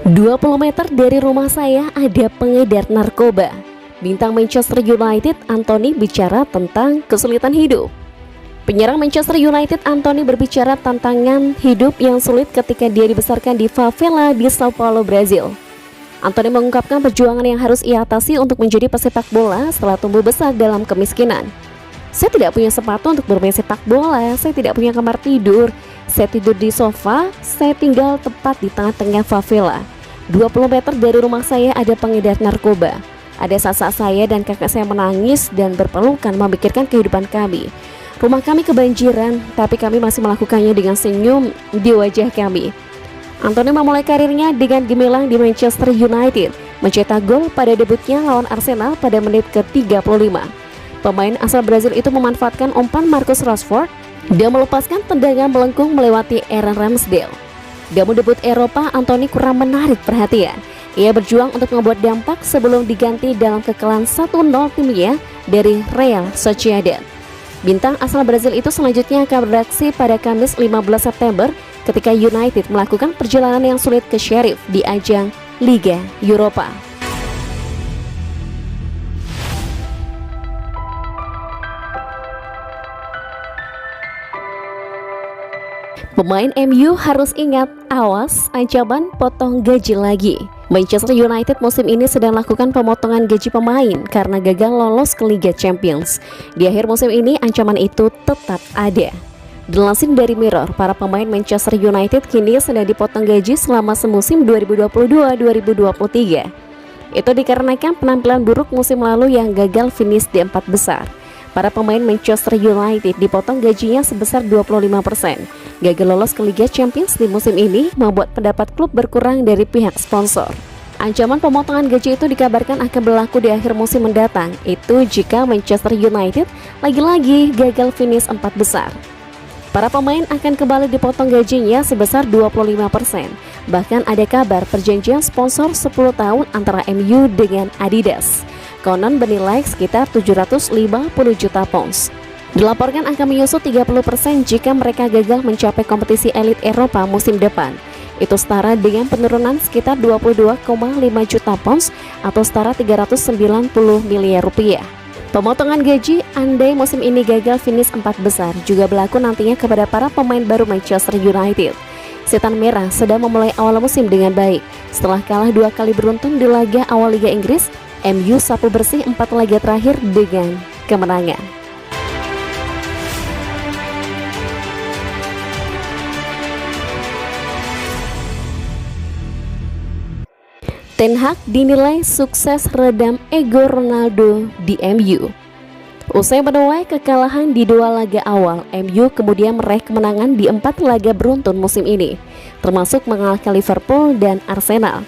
20 meter dari rumah saya ada pengedar narkoba. Bintang Manchester United Anthony bicara tentang kesulitan hidup. Penyerang Manchester United Anthony berbicara tantangan hidup yang sulit ketika dia dibesarkan di favela di Sao Paulo, Brazil. Anthony mengungkapkan perjuangan yang harus ia atasi untuk menjadi pesepak bola setelah tumbuh besar dalam kemiskinan. Saya tidak punya sepatu untuk bermain sepak bola, saya tidak punya kamar tidur, saya tidur di sofa, saya tinggal tepat di tengah-tengah favela. 20 meter dari rumah saya ada pengedar narkoba. Ada saat-saat saya dan kakak saya menangis dan berpelukan memikirkan kehidupan kami. Rumah kami kebanjiran, tapi kami masih melakukannya dengan senyum di wajah kami. Anthony memulai karirnya dengan gemilang di Manchester United, mencetak gol pada debutnya lawan Arsenal pada menit ke-35. Pemain asal Brazil itu memanfaatkan umpan Marcus Rashford dan melepaskan tendangan melengkung melewati Aaron Ramsdale. Dalam debut Eropa, Anthony kurang menarik perhatian. Ia berjuang untuk membuat dampak sebelum diganti dalam kekalahan 1-0 timnya dari Real Sociedad. Bintang asal Brazil itu selanjutnya akan beraksi pada Kamis 15 September ketika United melakukan perjalanan yang sulit ke Sheriff di ajang Liga Eropa. Pemain MU harus ingat, awas ancaman potong gaji lagi. Manchester United musim ini sedang melakukan pemotongan gaji pemain karena gagal lolos ke Liga Champions. Di akhir musim ini ancaman itu tetap ada. Dilansir dari Mirror, para pemain Manchester United kini sedang dipotong gaji selama semusim 2022-2023. Itu dikarenakan penampilan buruk musim lalu yang gagal finish di 4 besar. Para pemain Manchester United dipotong gajinya sebesar 25%. Gagal lolos ke Liga Champions di musim ini membuat pendapat klub berkurang dari pihak sponsor. Ancaman pemotongan gaji itu dikabarkan akan berlaku di akhir musim mendatang. Itu jika Manchester United lagi-lagi gagal finish 4 besar. Para pemain akan kembali dipotong gajinya sebesar 25%. Bahkan ada kabar perjanjian sponsor 10 tahun antara MU dengan Adidas. Konon bernilai sekitar 750 juta pounds. Dilaporkan akan menyusut 30% jika mereka gagal mencapai kompetisi elit Eropa musim depan. Itu setara dengan penurunan sekitar 22,5 juta pounds atau setara 390 miliar rupiah. Pemotongan gaji andai musim ini gagal finish 4 besar juga berlaku nantinya kepada para pemain baru Manchester United. Setan Merah sedang memulai awal musim dengan baik. Setelah kalah 2 kali beruntun di laga awal Liga Inggris, MU sapu bersih 4 laga terakhir dengan kemenangan. Ten Hag dinilai sukses redam ego Ronaldo di MU. Usai menuai kekalahan di 2 laga awal, MU kemudian meraih kemenangan di 4 laga beruntun musim ini, termasuk mengalahkan Liverpool dan Arsenal.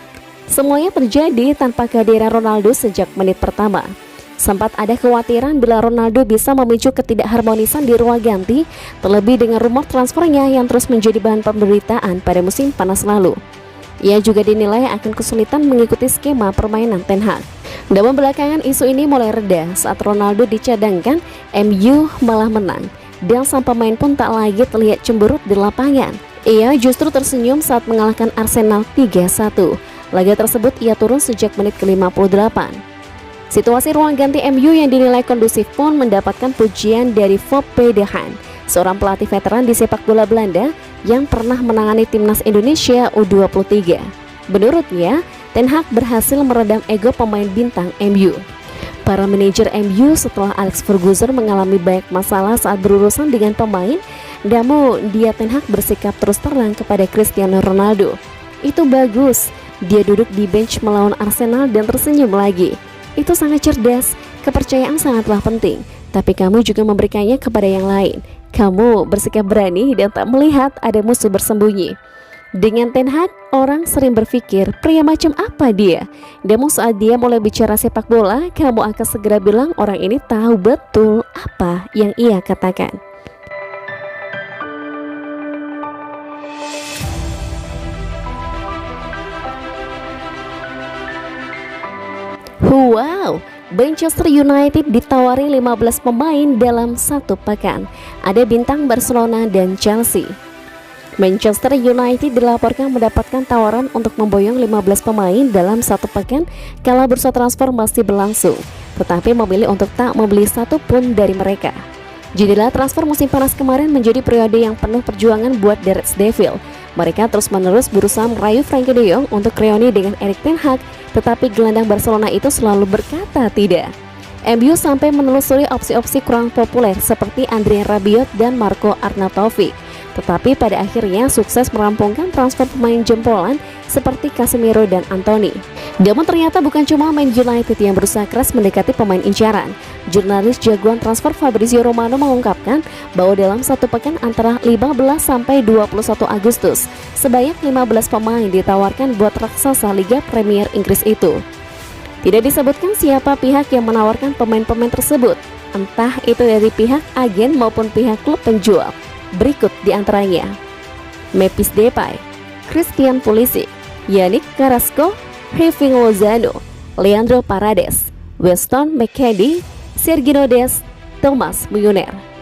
Semuanya terjadi tanpa kehadiran Ronaldo sejak menit pertama. Sempat ada kekhawatiran bila Ronaldo bisa memicu ketidakharmonisan di ruang ganti, terlebih dengan rumor transfernya yang terus menjadi bahan pemberitaan pada musim panas lalu. Ia juga dinilai akan kesulitan mengikuti skema permainan Ten Hag. Namun belakangan isu ini mulai reda saat Ronaldo dicadangkan, MU malah menang dan sang pemain pun tak lagi terlihat cemberut di lapangan. Ia justru tersenyum saat mengalahkan Arsenal 3-1. Laga tersebut ia turun sejak menit ke-58. Situasi ruang ganti MU yang dinilai kondusif pun mendapatkan pujian dari Foppe de Haan, seorang pelatih veteran di sepak bola Belanda yang pernah menangani timnas Indonesia U23. Menurutnya, Ten Hag berhasil meredam ego pemain bintang MU. Para manajer MU setelah Alex Ferguson mengalami banyak masalah saat berurusan dengan pemain, namun Ten Hag bersikap terus terang kepada Cristiano Ronaldo. Itu bagus. Dia duduk di bench melawan Arsenal dan tersenyum lagi. Itu sangat cerdas. Kepercayaan sangatlah penting, tapi kamu juga memberikannya kepada yang lain. Kamu bersikap berani dan tak melihat ada musuh bersembunyi. Dengan Ten Hag, orang sering berpikir, pria macam apa dia? Namun saat dia mulai bicara sepak bola, kamu akan segera bilang orang ini tahu betul apa yang ia katakan. Wow, Manchester United ditawari 15 pemain dalam 1 pekan. Ada bintang Barcelona dan Chelsea. Manchester United dilaporkan mendapatkan tawaran untuk memboyong 15 pemain dalam satu pekan kala bursa transfer masih berlangsung, tetapi memilih untuk tak membeli satu pun dari mereka. Jendela transfer musim panas kemarin menjadi periode yang penuh perjuangan buat The Red Devils. Mereka terus-menerus berusaha merayu Frenkie de Jong untuk reuni dengan Erik ten Hag, tetapi gelandang Barcelona itu selalu berkata tidak. MU sampai menelusuri opsi-opsi kurang populer seperti Adrien Rabiot dan Marco Arnautovic, tetapi pada akhirnya sukses merampungkan transfer pemain jempolan seperti Casemiro dan Anthony. Namun ternyata bukan cuma Man United yang berusaha keras mendekati pemain incaran. Jurnalis jagoan transfer Fabrizio Romano mengungkapkan bahwa dalam satu pekan antara 15 sampai 21 Agustus, sebanyak 15 pemain ditawarkan buat raksasa Liga Premier Inggris itu. Tidak disebutkan siapa pihak yang menawarkan pemain-pemain tersebut, entah itu dari pihak agen maupun pihak klub penjual. Berikut diantaranya: Memphis Depay, Christian Pulisic, Yannick Carrasco, Hirving Lozano, Leandro Paredes, Weston McKennie, Sergio Dest, Thomas Müller.